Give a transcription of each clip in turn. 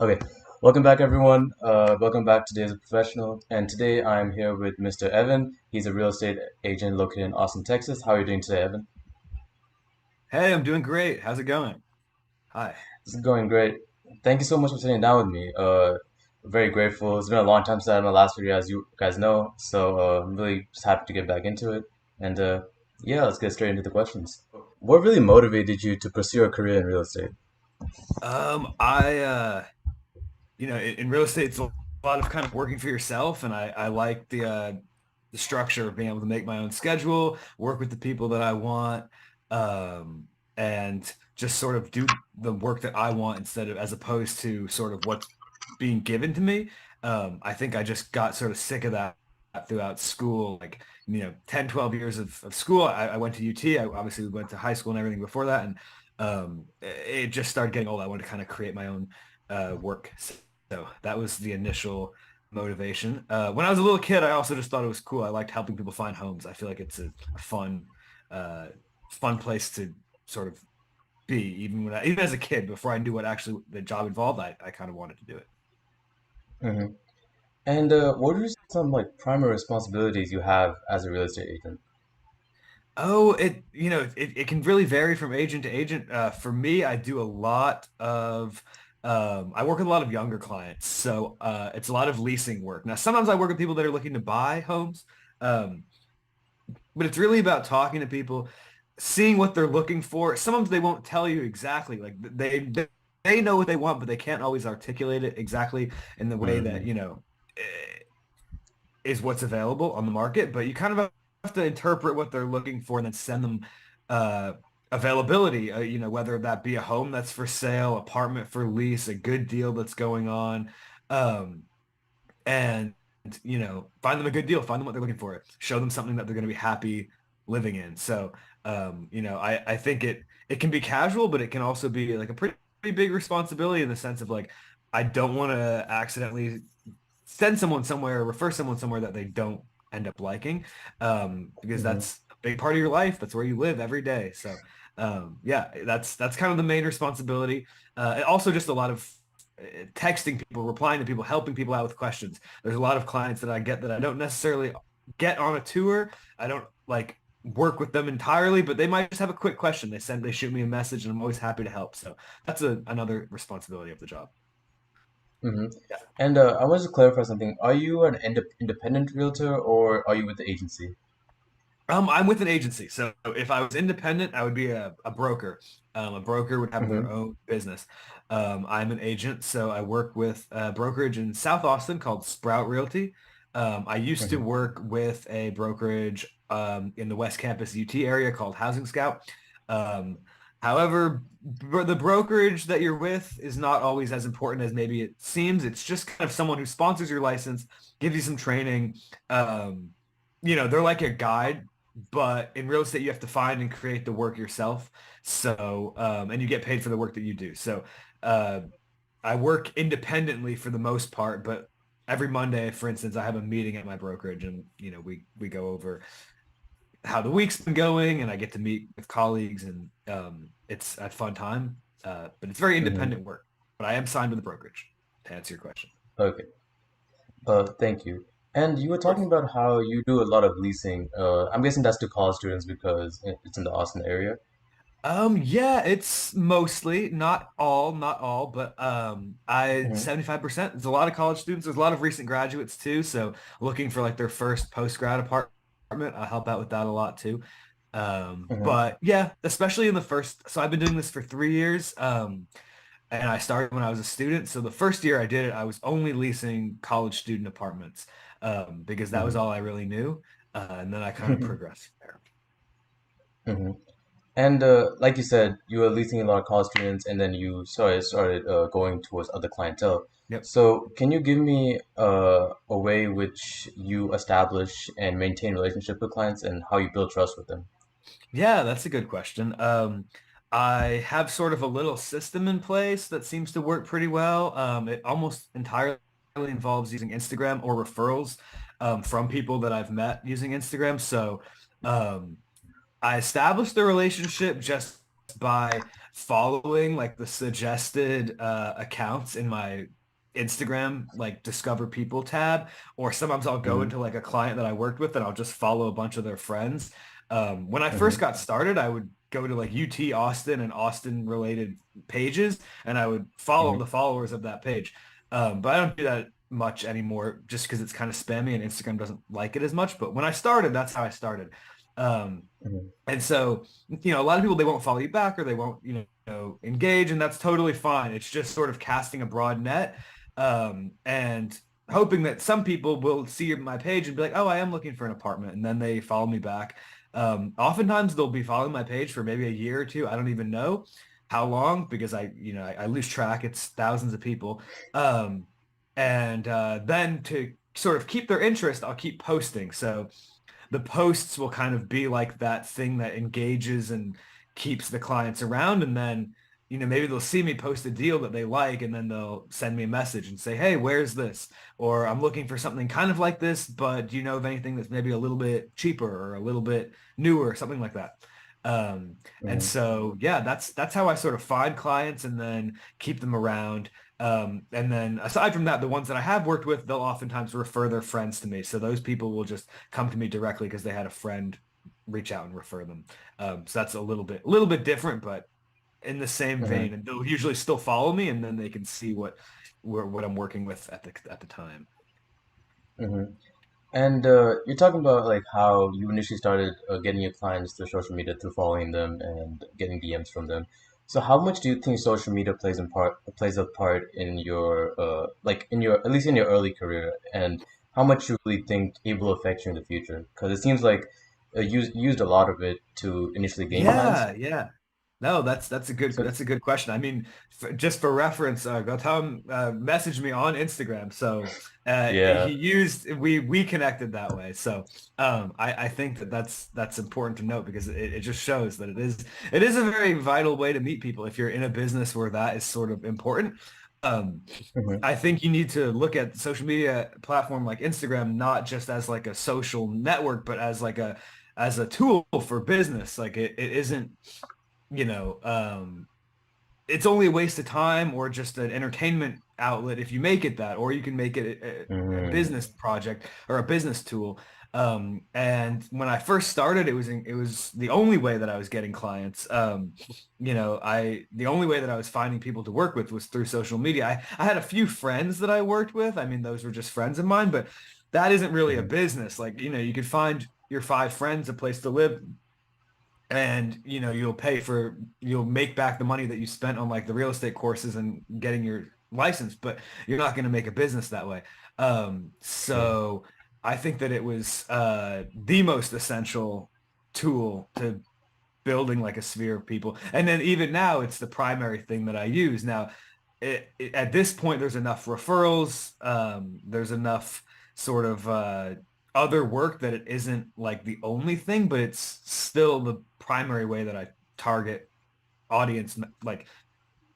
Okay, welcome back, everyone. Welcome back to Days of Professional. And today I'm here with Mr. Evan. He's a real estate agent located in Austin, Texas. How are you doing today, Evan? Hey, I'm doing great. How's it going? Hi. This is going great. Thank you so much for sitting down with me. Very grateful. It's been a long time since I had my last video, as you guys know. So I'm really just happy to get back into it. And yeah, let's get straight into the questions. What really motivated you to pursue a career in real estate? I in real estate, it's a lot of kind of working for yourself, and I like the structure of being able to make my own schedule, work with the people that I want, and just sort of do the work that I want instead of as opposed to sort of what's being given to me. I think I just got sort of sick of that throughout school, like 10, 12 years of school. I went to UT. I obviously went to high school and everything before that, and it just started getting old. I wanted to kind of create my own work. So that was the initial motivation. When I was a little kid, I also just thought it was cool. I liked helping people find homes. I feel like it's a fun, uh, fun place to sort of be. Even as a kid, before I knew what actually the job involved, I kind of wanted to do it. Hmm. And what are some like primary responsibilities you have as a real estate agent? Oh, it can really vary from agent to agent. For me, I do a lot of I work with a lot of younger clients, so it's a lot of leasing work. Now, sometimes I work with people that are looking to buy homes, um, but it's really about talking to people, seeing what they're looking for. Sometimes they won't tell you exactly, like they know what they want, but they can't always articulate it exactly in the way that, Hmm. is what's available on the market, but you kind of have to interpret what they're looking for and then send them uh, availability, whether that be a home that's for sale, apartment for lease, a good deal that's going on, um, and find them a good deal, find them what they're looking for, show them something that they're going to be happy living in. So, I think it can be casual, but it can also be like a pretty big responsibility in the sense of like I don't want to accidentally send someone somewhere, refer someone somewhere that they don't end up liking, because Hmm. that's a big part of your life. That's where you live every day. So, yeah, that's kind of the main responsibility. And also just a lot of texting people, replying to people, helping people out with questions. There's a lot of clients that I get that I don't necessarily get on a tour. I don't like work with them entirely, but they might just have a quick question. They shoot me a message, and I'm always happy to help. So that's another responsibility of the job. Hmm. And I want to clarify something. Are you an independent realtor or are you with the agency? I'm with an agency. So if I was independent, I would be a broker. A broker would have their Hmm. own business. I'm an agent, so I work with a brokerage in South Austin called Sprout Realty. I used to Hmm. work with a brokerage in the West Campus UT area called Housing Scout. Um, however, the brokerage that you're with is not always as important as maybe it seems. It's just kind of someone who sponsors your license, gives you some training. Um, they're like a guide, but in real estate, you have to find and create the work yourself. So, and you get paid for the work that you do. So, uh, I work independently for the most part, but every Monday, for instance, I have a meeting at my brokerage, and we go over how the week's been going, and I get to meet with colleagues, and it's a fun time. But it's very Hmm. independent work. But I am signed with the brokerage, to answer your question. Okay. Thank you. And you were Of course. talking about how you do a lot of leasing. I'm guessing that's to college students because it's in the Austin area. Yeah, it's mostly not all, but I Hmm. 75%. There's a lot of college students. There's a lot of recent graduates too. So looking for like their first post-grad apartment, I help out with that a lot too. Hmm. But yeah, especially in the first. So I've been doing this for 3 years. And I started when I was a student. So the first year I did it, I was only leasing college student apartments, because that was Hmm. all I really knew. And then I kind of progressed from Hmm. And like you said, you were leasing a lot of college students, and then you started going towards other clientele. there. So, can you give me a way which you establish and maintain relationship with clients, and how you build trust with them? Yeah, that's a good question. I have sort of a little system in place that seems to work pretty well. It almost entirely involves using Instagram or referrals from people that I've met using Instagram. So um, I established the relationship just by following like the suggested accounts in my Instagram, like discover people tab, or sometimes I'll go Hmm. into like a client that I worked with and I'll just follow a bunch of their friends. When I first Hmm. got started, I would go to like UT Austin and Austin related pages and I would follow Hmm. the followers of that page. But I don't do that much anymore just because it's kind of spammy and Instagram doesn't like it as much. But when I started, that's how I started. Um, Hmm. and so, a lot of people, they won't follow you back or they won't, engage, and that's totally fine. It's just sort of casting a broad net, and hoping that some people will see my page and be like, oh, I am looking for an apartment. And then they follow me back. Oftentimes they'll be following my page for maybe a year or two. I don't even know how long because I lose track. It's thousands of people. Um, and then to sort of keep their interest, I'll keep posting. So the posts will kind of be like that thing that engages and keeps the clients around. And then, maybe they'll see me post a deal that they like, and then they'll send me a message and say, hey, where's this? Or I'm looking for something kind of like this, but do you know of anything that's maybe a little bit cheaper or a little bit newer, something like that? And Hmm. so, yeah, that's how I sort of find clients and then keep them around. And then aside from that, the ones that I have worked with, they'll oftentimes refer their friends to me. So those people will just come to me directly because they had a friend reach out and refer them. So that's a little bit different, but in the same Hmm. vein. And they'll usually still follow me, and then they can see what I'm working with at the time. Hmm. And you're talking about like how you initially started getting your clients through social media through following them and getting DMs from them. So how much do you think social media plays a part in your like in your at least in your early career, and how much you really think it will affect you in the future? Because it seems like you used a lot of it to initially gain clients. Yeah, yeah. No, So that's a good question. I mean, just for reference, Gautam messaged me on Instagram, so yeah. we connected that way. So I think that's important to note because it just shows that it is a very vital way to meet people if you're in a business where that is sort of important. Um, Hmm. I think you need to look at social media platform like Instagram not just as like a social network, but as a tool for business. Like it isn't, you know, it's only a waste of time or just an entertainment outlet if you make it that, or you can make it a Hmm. business project or a business tool. And when I first started, it was the only way that I was getting clients. The only way that I was finding people to work with was through social media. I had a few friends that I worked with. I mean, those were just friends of mine, but that isn't really a Hmm. business. Like, you could find your five friends a place to live and you'll make back the money that you spent on like the real estate courses and getting your license, but you're not going to make a business that way. True. So I think that it was the most essential tool to building like a sphere of people. And then even now, it's the primary thing that I use. Now, at this point, there's enough referrals. There's enough sort of other work that it isn't like the only thing, but it's still the primary way that I target audience, like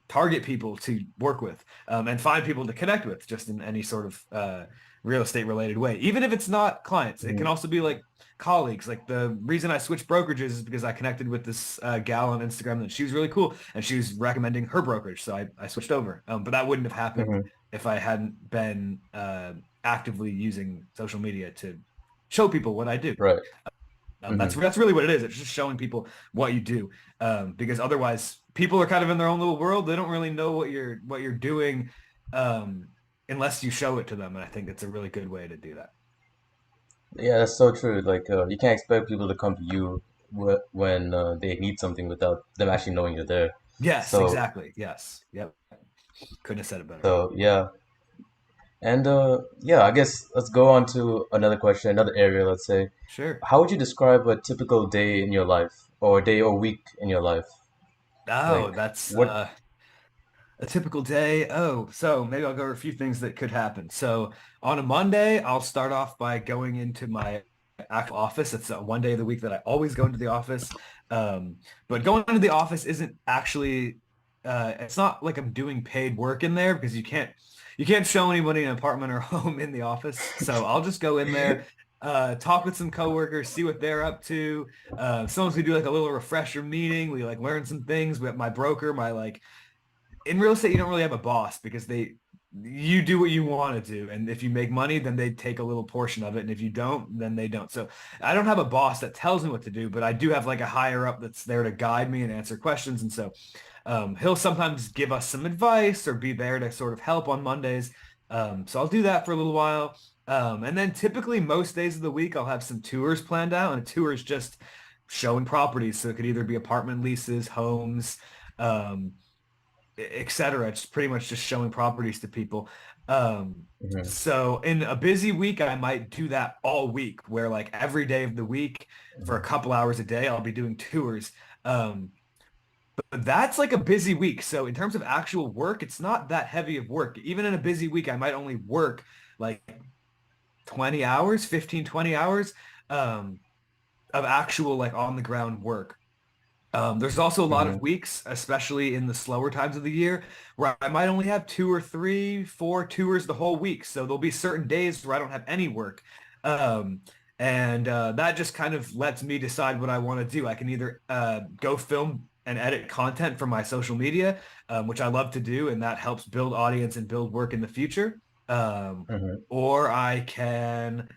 target people to work with and find people to connect with just in any sort of real estate related way. Even if it's not clients, it can Hmm. also be like colleagues. Like the reason I switched brokerages is because I connected with this gal on Instagram and she was really cool and she was recommending her brokerage. So I switched over. But that wouldn't have happened Hmm. if I hadn't been actively using social media to show people what I do. Right. That's Hmm. that's really what it is. It's just showing people what you do, because otherwise, people are kind of in their own little world. They don't really know what you're doing, um, unless you show it to them. And I think it's a really good way to do that. Yeah, that's so true. Like, you can't expect people to come to you when they need something without them actually knowing you're there. Yes, So, exactly. Yes. Yep. Couldn't have said it better. so yeah, and yeah, I guess let's go on to another question, another area. Let's say, Sure. how would you describe a typical day in your life, or a day or week in your life? Oh, Like, that's what? a typical day. Oh, so maybe I'll go over a few things that could happen. So on a Monday, I'll start off by going into my actual office. It's one day of the week that I always go into the office. Um, but going into the office isn't actually, it's not like I'm doing paid work in there because you can't show anybody an apartment or home in the office. So I'll just go in there. talk with some coworkers, see what they're up to. Sometimes we do like a little refresher meeting. We like learn some things. We have my broker, my like in real estate, you don't really have a boss because you do what you want to do. And if you make money, then they take a little portion of it. And if you don't, then they don't. So I don't have a boss that tells me what to do, but I do have like a higher up that's there to guide me and answer questions. And so he'll sometimes give us some advice or be there to sort of help on Mondays. So I'll do that for a little while. And then typically most days of the week, I'll have some tours planned out. And a tour is just showing properties. So it could either be apartment leases, homes, um, etc. It's pretty much just showing properties to people. Um, Hmm. so in a busy week, I might do that all week, where like every day of the week for a Hmm. couple hours a day, I'll be doing tours. Um, but that's like a busy week. So in terms of actual work, it's not that heavy of work. Even in a busy week, I might only work like 20 hours, 15, 20 hours um, of actual like on the ground work. There's also a lot of Hmm. weeks, especially in the slower times of the year, where I might only have two or three, four tours the whole week. So there'll be certain days where I don't have any work. Um, and that just kind of lets me decide what I want to do. I can either go film and edit content for my social media, which I love to do, and that helps build audience and build work in the future. Um, Hmm. or I can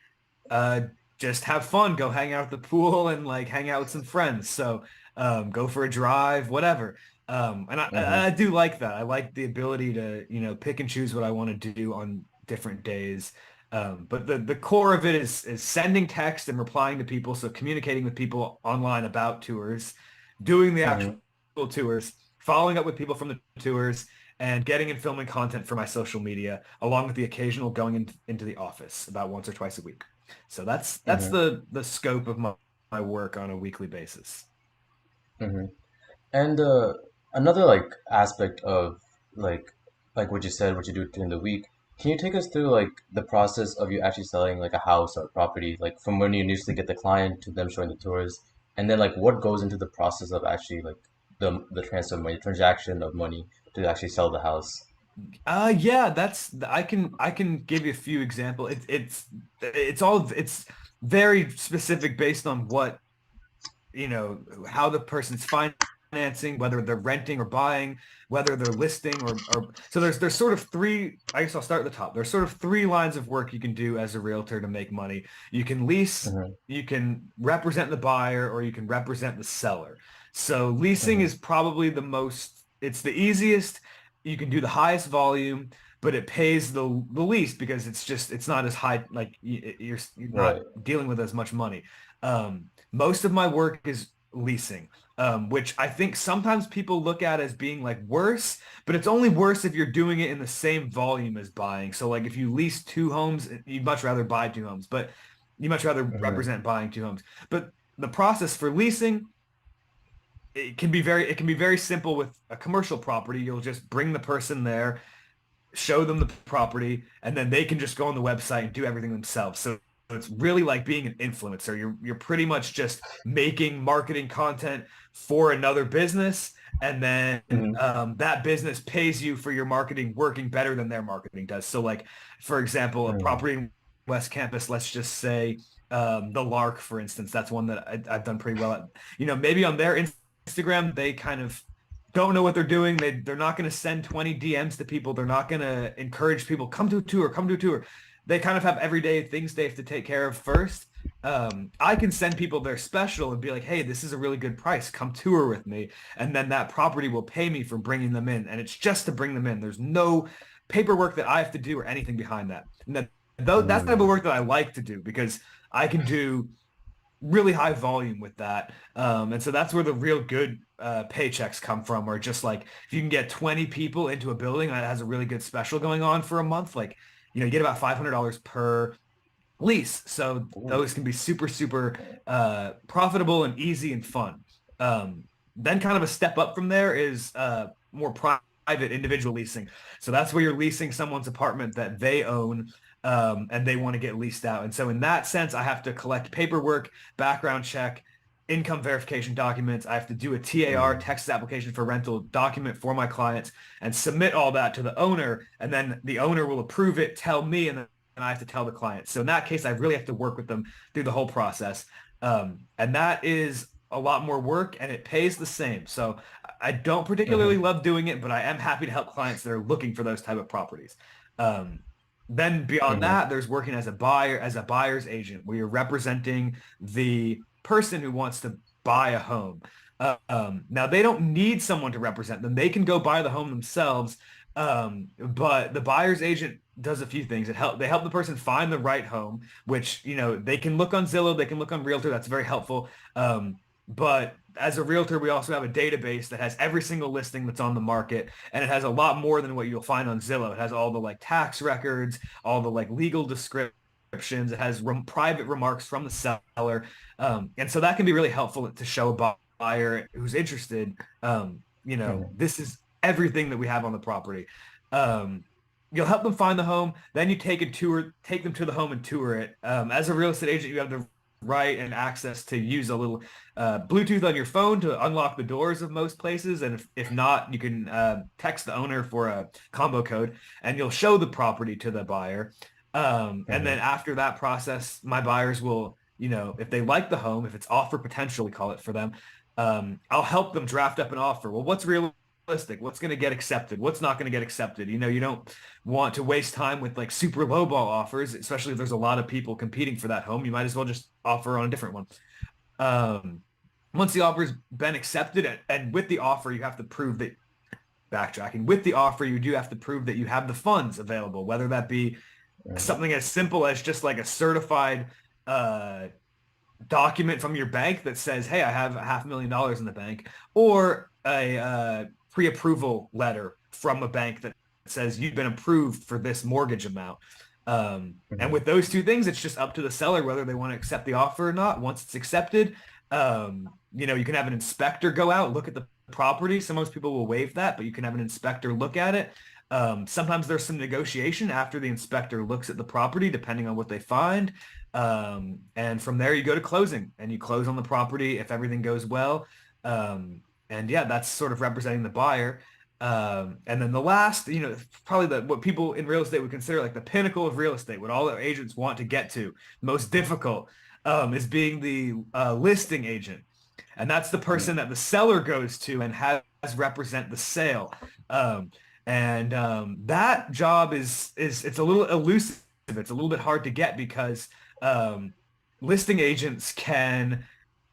uh, just have fun, go hang out at the pool and like hang out with some friends. So go for a drive, whatever. And I Hmm. do like that. I like the ability to, pick and choose what I want to do on different days. But the core of it is sending text and replying to people. So communicating with people online about tours, doing the actual Hmm. tours, following up with people from the tours, and getting and filming content for my social media, along with the occasional going into the office about once or twice a week. So that's Hmm. the scope of my work on a weekly basis. Hmm. And another like aspect of like like what you said, what you do during the week. Can you take us through like the process of you actually selling like a house or a property, like from when you initially get the client to them showing the tours, and then like what goes into the process of actually like the transfer of money, transaction of money to actually sell the house? Yeah, I can give you a few examples. It's very specific based on what how the person's financing, whether they're renting or buying, whether they're listing or so there's sort of three, I guess I'll start at the top. There's sort of three lines of work you can do as a realtor to make money. You can lease, Hmm. you can represent the buyer, or you can represent the seller. So leasing Hmm. is probably it's the easiest. You can do the highest volume, but it pays the least because it's not as high, like you're Right. not dealing with as much money. Most of my work is leasing, which I think sometimes people look at as being like worse, but it's only worse if you're doing it in the same volume as buying. So like if you lease two homes, you'd much rather buy two homes, but you much rather Hmm. represent buying two homes. But the process for leasing, it can be very simple with a commercial property. You'll just bring the person there, show them the property, and then they can just go on the website and do everything themselves. So it's really like being an influencer. You're pretty much just making marketing content for another business, and then Hmm. that business pays you for your marketing working better than their marketing does. So like, for example, a Hmm. property in West Campus, let's just say the Lark, for instance, that's one that I've done pretty well at. Maybe on their Instagram, they kind of don't know what they're doing. They're not going to send 20 DMs to people. They're not going to encourage people, come to a tour, come to a tour. They kind of have everyday things they have to take care of first. I can send people their special and be like, hey, this is a really good price. Come tour with me. And then that property will pay me for bringing them in. And it's just to bring them in. There's no paperwork that I have to do or anything behind that. And that's the type of Hmm. work that I like to do because I can do really high volume with that. And so that's where the real good paychecks come from, or just like if you can get 20 people into a building that has a really good special going on for a month, like, you get about $500 per lease. So Ooh. those can be super, super profitable and easy and fun. Um, then kind of a step up from there is more private individual leasing. So that's where you're leasing someone's apartment that they own, and they want to get leased out. And so in that sense, I have to collect paperwork, background check, income verification documents. I have to do a TAR, Hmm. Texas application for rental document for my clients and submit all that to the owner. And then the owner will approve it, tell me, and then I have to tell the client. So in that case, I really have to work with them through the whole process. And that is a lot more work and it pays the same. So I don't particularly Hmm. love doing it, but I am happy to help clients that are looking for those type of properties. Um, then beyond Hmm. that, there's working as a buyer, as a buyer's agent, where you're representing the person who wants to buy a home. Now they don't need someone to represent them. They can go buy the home themselves. But the buyer's agent does a few things. They help the person find the right home, which, they can look on Zillow, they can look on Realtor. That's very helpful. But as a realtor, we also have a database that has every single listing that's on the market, and it has a lot more than what you'll find on Zillow. It has all the like tax records, all the like legal descriptions. It has private remarks from the seller, and so that can be really helpful to show a buyer who's interested. Hmm. This is everything that we have on the property. Um, you'll help them find the home, then you take them to the home and tour it. As a real estate agent, you have the right and access to use a little Bluetooth on your phone to unlock the doors of most places. And if not, you can text the owner for a combo code and you'll show the property to the buyer. And then Hmm. after that process, my buyers will, if they like the home, if it's offer potential, we call it for them, I'll help them draft up an offer. Well, what's realistic? What's going to get accepted? What's not going to get accepted? You don't want to waste time with like super lowball offers, especially if there's a lot of people competing for that home. You might as well just offer on a different one. Um, Once the offer's been accepted, and with the offer, you have to prove that backtracking. With the offer, you do have to prove that you have the funds available, whether that be Hmm. something as simple as just like a certified uh, document from your bank that says, "Hey, I have $500,000 in the bank," or a pre-approval letter from a bank that says you've been approved for this mortgage amount. And Hmm. with those two things, it's just up to the seller whether they want to accept the offer or not. Once it's accepted, you can have an inspector go out, look at the property. So most people will waive that, but you can have an inspector look at it. Sometimes there's some negotiation after the inspector looks at the property, depending on what they find. And from there, you go to closing and you close on the property if everything goes well. And yeah, that's sort of representing the buyer. And then the last, probably what people in real estate would consider like the pinnacle of real estate, what all the agents want to get to, most difficult, is being the listing agent. And that's the person that the seller goes to and has represent the sale. Um, and that job is it's a little elusive. It's a little bit hard to get because um, listing agents can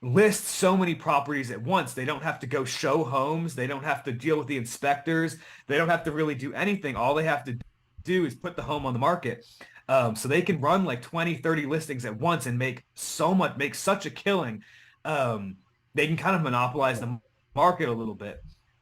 list so many properties at once. They don't have to go show homes. They don't have to deal with the inspectors. They don't have to really do anything. All they have to do is put the home on the market. So they can run like 20, 30 listings at once and make such a killing. Um, they can kind of monopolize the market a little bit.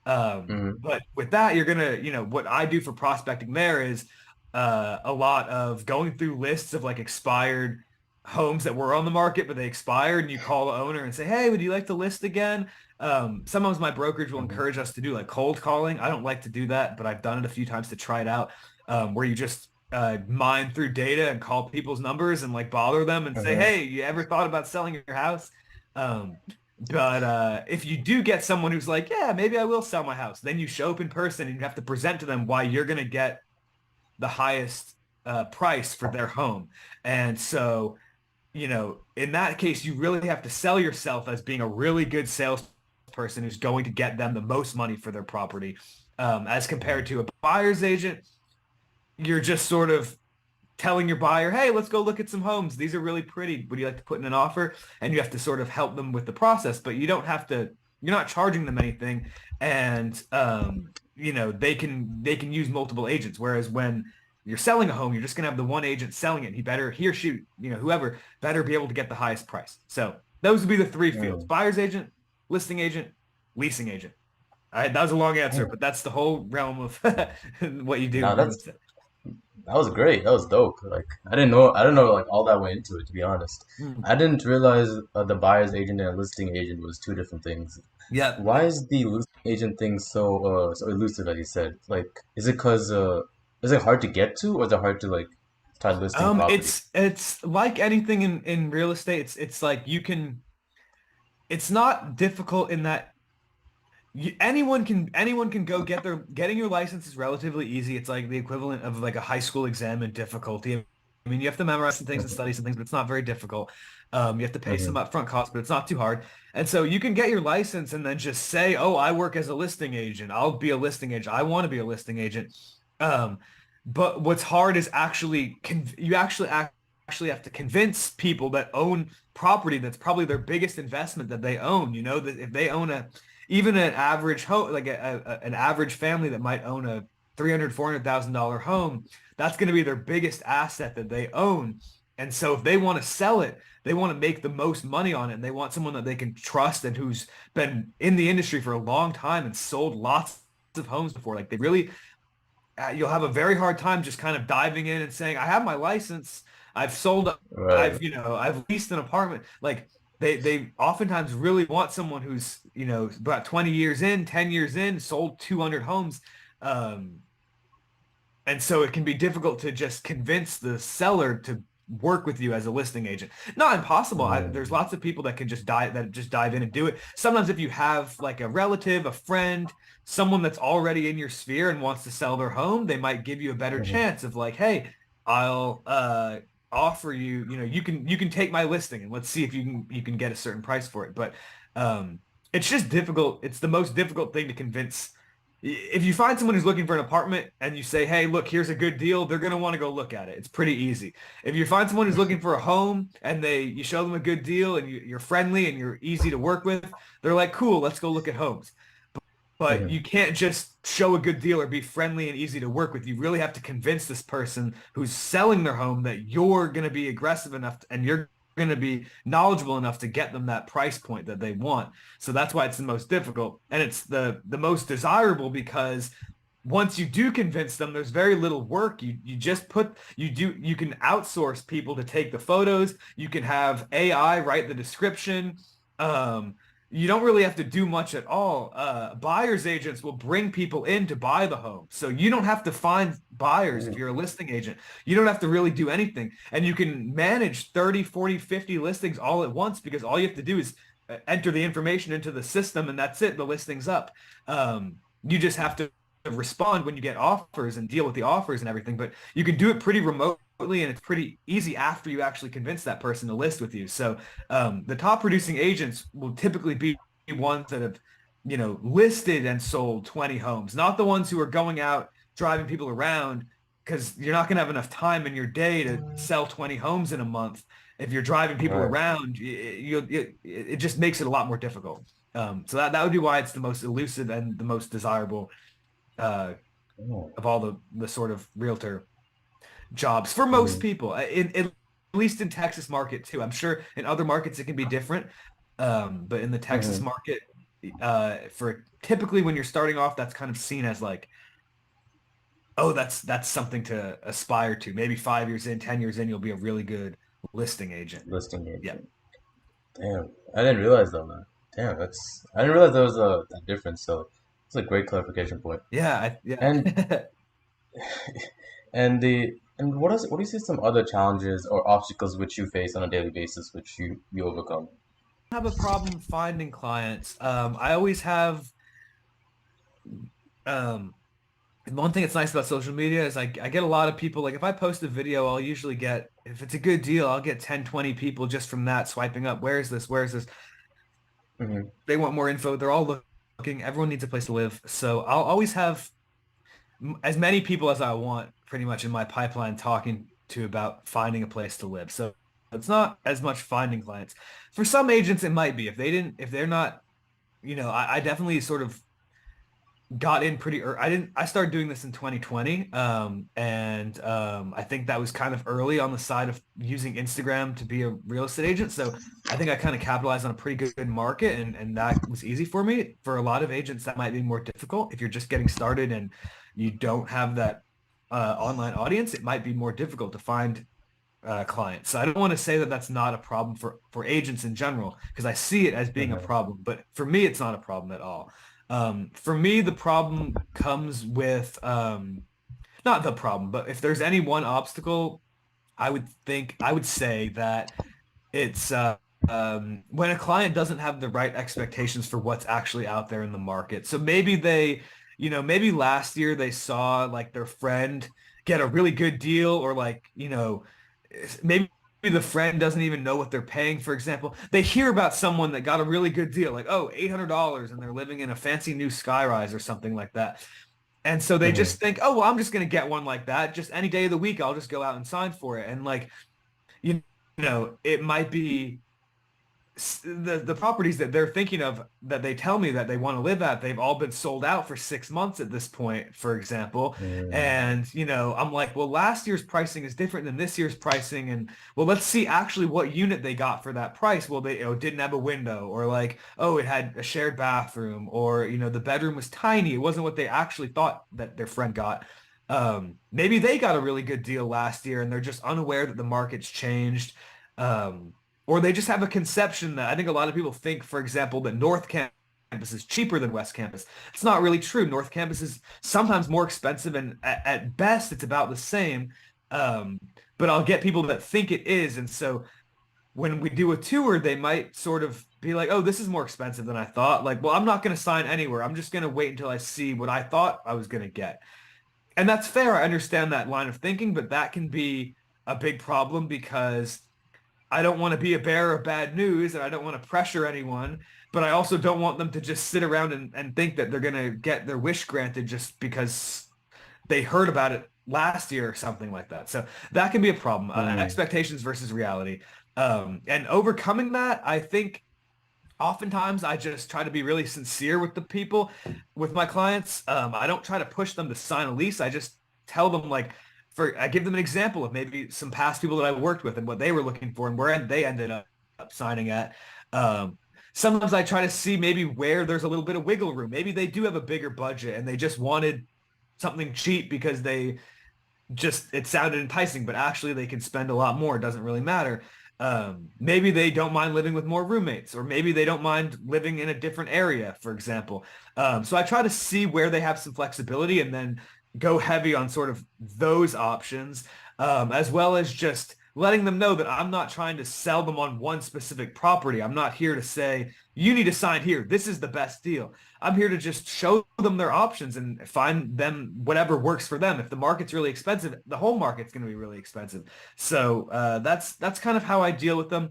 Hmm. But with that, you're gonna, what I do for prospecting there is a lot of going through lists of like expired homes that were on the market, but they expired, and you call the owner and say, "Hey, would you like to list again?" Sometimes my brokerage will Hmm. encourage us to do like cold calling. I don't like to do that, but I've done it a few times to try it out, where you just mine through data and call people's numbers and like bother them and say, Hmm. "Hey, you ever thought about selling your house?" Um, but if you do get someone who's like, "Yeah, maybe I will sell my house," then you show up in person and you have to present to them why you're going to get the highest price for their home. And so, in that case, you really have to sell yourself as being a really good salesperson who's going to get them the most money for their property. As compared to a buyer's agent, you're just sort of telling your buyer, "Hey, let's go look at some homes. These are really pretty. Would you like to put in an offer?" And you have to sort of help them with the process, but you don't have to, you're not charging them anything. And they can use multiple agents. Whereas when you're selling a home, you're just gonna have the one agent selling it. And he or she, whoever better be able to get the highest price. So those would be the three fields: Hmm. buyer's agent, listing agent, leasing agent. All right, that was a long answer, Hmm. but that's the whole realm of what you do Now in real that's estate. that was great. That was dope. Like I didn't know like all that went into it, to be honest. Hmm. I didn't realize the buyer's agent and a listing agent was two different things. Yeah. Why is the listing agent thing so elusive, as you said? Like, is it hard to get to, or is it hard to like start listing property? It's like anything in real estate. It's like it's not difficult in that anyone can go getting your license is relatively easy. It's like the equivalent of like a high school exam in difficulty. I mean, you have to memorize some things and study some things, but it's not very difficult. You have to pay some Hmm. upfront costs, but it's not too hard. And so you can get your license and then just say, "Oh, I work as a listing agent. I'll be a listing agent. I want to be a listing agent." Um, but what's hard is actually you actually have to convince people that own property that's probably their biggest investment that they own. You know, that if they own even an average home, like an average family that might own a 300, $400,000 home, that's going to be their biggest asset that they own. And so if they want to sell it, they want to make the most money on it. And they want someone that they can trust and who's been in the industry for a long time and sold lots of homes before. Like they really, you'll have a very hard time just kind of diving in and saying, I have my license. I've sold, Right. I've leased an apartment. Like they oftentimes really want someone who's, about 20 years in, 10 years in, sold 200 homes. Um, and so it can be difficult to just convince the seller to work with you as a listing agent. Not impossible. There's Hmm. lots of people that can just dive in and do it. Sometimes if you have like a relative, a friend, someone that's already in your sphere and wants to sell their home, they might give you a better Hmm. chance of like, hey, I'll offer you, you can take my listing and let's see if you can get a certain price for it. But um it's just difficult. It's the most difficult thing to convince if you find someone who's looking for an apartment and you say, hey, look, here's a good deal, they're going to want to go look at it. It's pretty easy. If you find someone who's looking for a home and you show them a good deal and you're friendly and you're easy to work with, they're like, cool, let's go look at homes. But Hmm. you can't just show a good deal or be friendly and easy to work with. You really have to convince this person who's selling their home that you're going to be aggressive enough and you're going to be knowledgeable enough to get them that price point that they want. So that's why it's the most difficult. And it's the most desirable because once you do convince them, there's very little work. You can outsource people to take the photos. You can have AI write the description. Um, you don't really have to do much at all. Buyer's agents will bring people in to buy the home. So you don't have to find buyers if Ooh. you're a listing agent. You don't have to really do anything. And you can manage 30, 40, 50 listings all at once because all you have to do is enter the information into the system and that's it. The listing's up. You just have to respond when you get offers and deal with the offers and everything. But you can do it pretty remotely and it's pretty easy after you actually convince that person to list with you. So the top producing agents will typically be ones that have, listed and sold 20 homes, not the ones who are going out driving people around because you're not going to have enough time in your day to sell 20 homes in a month. If you're driving people Right. around, it just makes it a lot more difficult. So that would be why it's the most elusive and the most desirable uh, Oh. of all the sort of realtor jobs for most Hmm. people. At least in Texas market too. I'm sure in other markets it can be different, but in the Texas Hmm. market, for typically when you're starting off, that's kind of seen as like, oh, that's something to aspire to. Maybe 5 years in, 10 years in, you'll be a really good listing agent. Listing Yeah, agent. Damn, I didn't realize though, man. Damn, that's I didn't realize there was a difference. So it's a great clarification point. yeah. And and what do you see some other challenges or obstacles which you face on a daily basis which you overcome? Have a problem finding clients. I always have. Um, And one thing that's nice about social media is I get a lot of people, like if I post a video, I'll usually get, if it's a good deal, I'll get 10, 20 people just from that swiping up. Where is this? Where is this? Hmm. They want more info. They're all looking. Everyone needs a place to live. So I'll always have as many people as I want pretty much in my pipeline talking to about finding a place to live. So it's not as much finding clients. For some agents, it might be. If they're not, I definitely sort of got in pretty early. I started doing this in 2020. And I think that was kind of early on the side of using Instagram to be a real estate agent. So I think I kind of capitalized on a pretty good market and that was easy for me. For a lot of agents, that might be more difficult. If you're just getting started and you don't have that online audience, it might be more difficult to find clients. So I don't want to say that that's not a problem for agents in general, because I see it as being a Hmm. problem, but for me, it's not a problem at all. For me, the problem comes with not the problem, but if there's any one obstacle, I would say that it's when a client doesn't have the right expectations for what's actually out there in the market. So maybe maybe last year they saw like their friend get a really good deal or like, maybe the friend doesn't even know what they're paying. For example, they hear about someone that got a really good deal, like, oh, $800, and they're living in a fancy new skyrise or something like that. And so they Hmm. just think, oh, well, I'm just going to get one like that. Just any day of the week, I'll just go out and sign for it. And like, you it might be the properties that they're thinking of that they tell me that they want to live at, they've all been sold out for 6 months at this point, for example. Mm. And, I'm like, well, last year's pricing is different than this year's pricing. And well, let's see actually what unit they got for that price. Well, they didn't have a window, or like, oh, it had a shared bathroom, or, the bedroom was tiny. It wasn't what they actually thought that their friend got. Maybe they got a really good deal last year and they're just unaware that the market's changed. Um, or they just have a conception that I think a lot of people think, for example, that North Campus is cheaper than West Campus. It's not really true. North Campus is sometimes more expensive, and at best, it's about the same. Um, but I'll get people that think it is. And so when we do a tour, they might sort of be like, oh, this is more expensive than I thought. Like, well, I'm not going to sign anywhere. I'm just going to wait until I see what I thought I was going to get. And that's fair. I understand that line of thinking, but that can be a big problem because I don't want to be a bearer of bad news and I don't want to pressure anyone, but I also don't want them to just sit around and think that they're going to get their wish granted just because they heard about it last year or something like that. So that can be a problem. Mm. Expectations versus reality. And overcoming that, I think oftentimes I just try to be really sincere with the people, with my clients. I don't try to push them to sign a lease. I just tell them like, I give them an example of maybe some past people that I worked with and what they were looking for and where they ended up signing at. Um, Sometimes I try to see maybe where there's a little bit of wiggle room. Maybe they do have a bigger budget and they just wanted something cheap because they just it sounded enticing, but actually they can spend a lot more. It doesn't really matter. Maybe they don't mind living with more roommates, or maybe they don't mind living in a different area, for example. So I try to see where they have some flexibility and then go heavy on sort of those options, as well as just letting them know that I'm not trying to sell them on one specific property. I'm not here to say, you need to sign here. This is the best deal. I'm here to just show them their options and find them whatever works for them. If the market's really expensive, the whole market's going to be really expensive. So that's kind of how I deal with them.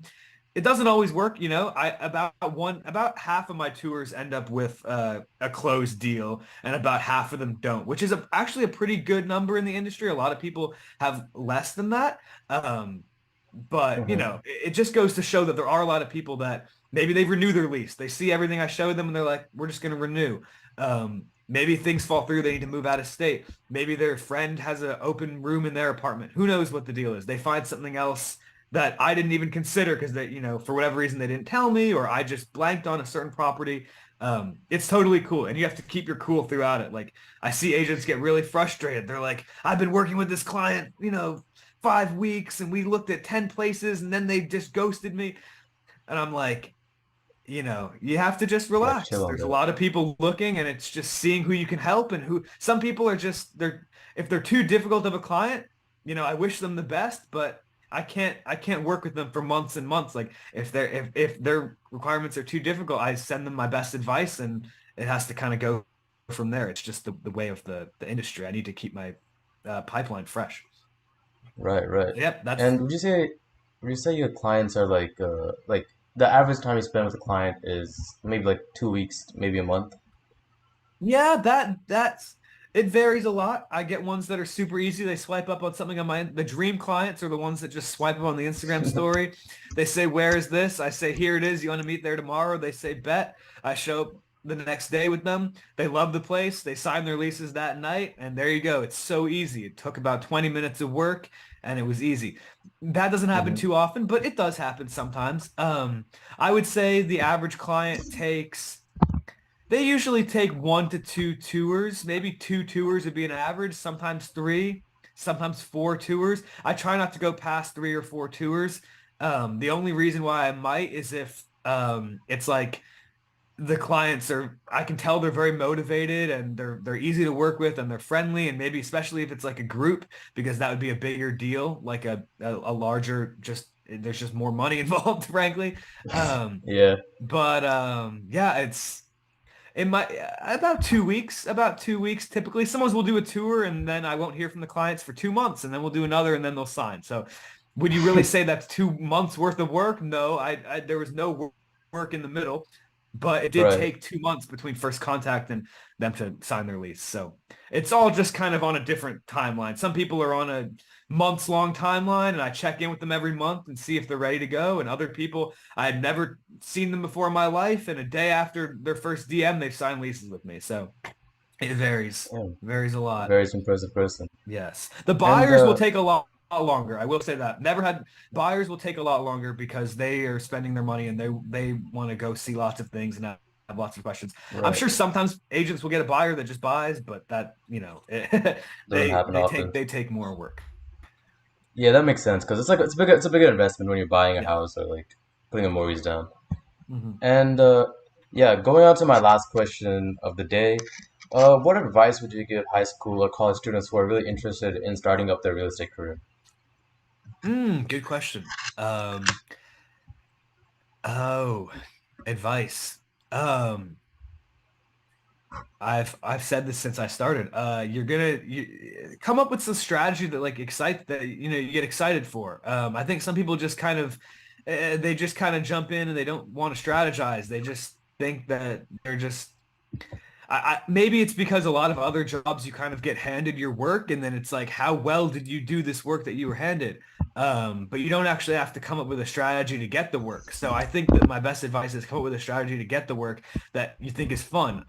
It doesn't always work, I about half of my tours end up with a closed deal, and about half of them don't, which is actually a pretty good number in the industry. A lot of people have less than that. Um, but Hmm. it just goes to show that there are a lot of people that maybe they renew their lease. They see everything I showed them and they're like, we're just going to renew. Maybe things fall through. They need to move out of state. Maybe their friend has an open room in their apartment. Who knows what the deal is? They find something else that I didn't even consider because they, for whatever reason they didn't tell me, or I just blanked on a certain property. It's totally cool. And you have to keep your cool throughout it. Like I see agents get really frustrated. They're like, I've been working with this client, 5 weeks and we looked at 10 places and then they just ghosted me. And I'm like, you have to just Yeah, relax. chill on There's a that. lot of people looking and it's just seeing who you can help and who some people are just if they're too difficult of a client, I wish them the best, but I can't work with them for months and months. Like if their requirements are too difficult, I send them my best advice and it has to kind of go from there. It's just the way of the industry. I need to keep my pipeline fresh. Right, right. Yep, that's And would you say your clients are like the average time you spend with a client is maybe like 2 weeks, maybe a month? Yeah, that's it varies a lot. I get ones that are super easy. They swipe up on something on the dream clients are the ones that just swipe up on the Instagram story. They say, "Where is this?" I say, "Here it is. You want to meet there tomorrow?" They say, "Bet." I show up the next day with them. They love the place. They sign their leases that night, and there you go. It's so easy. It took about 20 minutes of work, and it was easy. That doesn't happen Hmm. too often, but it does happen sometimes. I would say the average client takes they usually take 1 to 2 tours. Maybe 2 tours would be an average, sometimes three, sometimes 4 tours. I try not to go past 3 or 4 tours. The only reason why I might is if it's like the clients I can tell they're very motivated and they're easy to work with and they're friendly, and maybe especially if it's like a group, because that would be a bigger deal, like a larger, just there's just more money involved, frankly. Um, Yeah. but yeah, it might about 2 weeks typically. Some ones will do a tour and then I won't hear from the clients for 2 months and then we'll do another and then they'll sign. So Would you really say that's 2 months worth of work? No, there was no work in the middle, but it did Right. take 2 months between first contact and them to sign their lease. So it's all just kind of on a different timeline. Some people are on a months long timeline, and I check in with them every month and see if they're ready to go. And other people, I had never seen them before in my life, and a day after their first DM, they've signed leases with me. So it Yeah. varies a lot. Very impressive person. Yes. The And buyers will take a lot longer. I will say that. Never had buyers will take a lot longer because they are spending their money and they want to go see lots of things and have lots of questions. I'm right. sure sometimes agents will get a buyer that just buys, but that, Doesn't happen often. they take more work. Yeah, that makes sense because it's a bigger investment when you're buying a Yeah. house or like putting a mortgage down. Mhm. And yeah, going on to my last question of the day, what advice would you give high school or college students who are really interested in starting up their real estate career? Good question. Oh, advice. Um, I've said this since I started. You come up with some strategy that like excite that you get excited for. I think some people just kind of they just kind of jump in and they don't want to strategize. They just think that they're just maybe it's because a lot of other jobs you kind of get handed your work and then it's like how well did you do this work that you were handed? But you don't actually have to come up with a strategy to get the work. So I think that my best advice is come up with a strategy to get the work that you think is fun.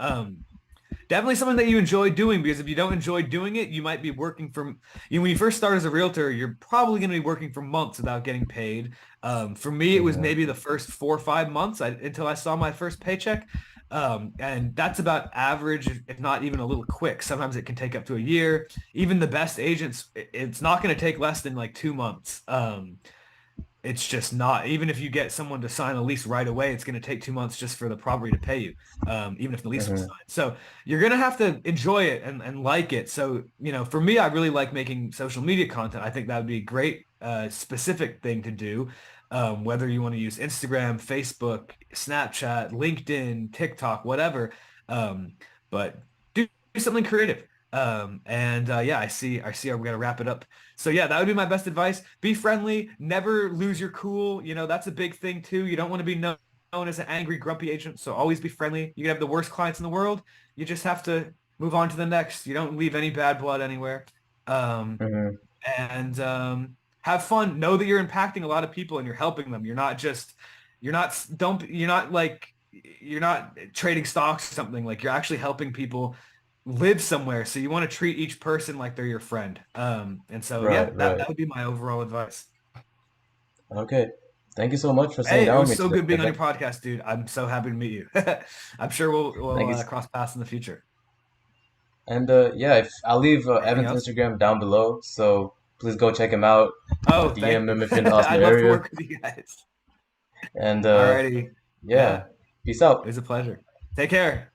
Definitely something that you enjoy doing because if you don't enjoy doing it, you might be working from, when you first start as a realtor, you're probably going to be working for months without getting paid. For me, it was Hmm. maybe the first 4 or 5 months until I saw my first paycheck. And that's about average, if not even a little quick. Sometimes it can take up to a year. Even the best agents, it's not going to take less than like 2 months. It's just not, even if you get someone to sign a lease right away, it's going to take 2 months just for the property to pay you, even if the lease was Hmm. signed. So you're going to have to enjoy it and like it. So, for me, I really like making social media content. I think that would be a great specific thing to do. Whether you want to use Instagram, Facebook, Snapchat, LinkedIn, TikTok, whatever. Um, but do something creative. And yeah, I see how we got to wrap it up. So yeah, that would be my best advice. Be friendly, never lose your cool. That's a big thing too. You don't want to be known as an angry, grumpy agent. So always be friendly. You can have the worst clients in the world. You just have to move on to the next. You don't leave any bad blood anywhere. Um, Hmm. and have fun. Know that you're impacting a lot of people and you're helping them. You're not trading stocks or something. Like you're actually helping people live somewhere. So you want to treat each person like they're your friend. And so yeah, Right, that right. that would be my overall advice. Okay. Thank you so much for sitting Hey, it down was with so me good being on today. your podcast, dude. I'm so happy to meet you. I'm sure we'll Thank you. cross paths in the future. And yeah, if I'll leave Anything Evan's else? Instagram down below, so please go check him out. Oh, thank DM you. him if you're in the Austin I'd love to area. work with you guys. And Alrighty. yeah, Yeah, peace it out. was a pleasure. Take care.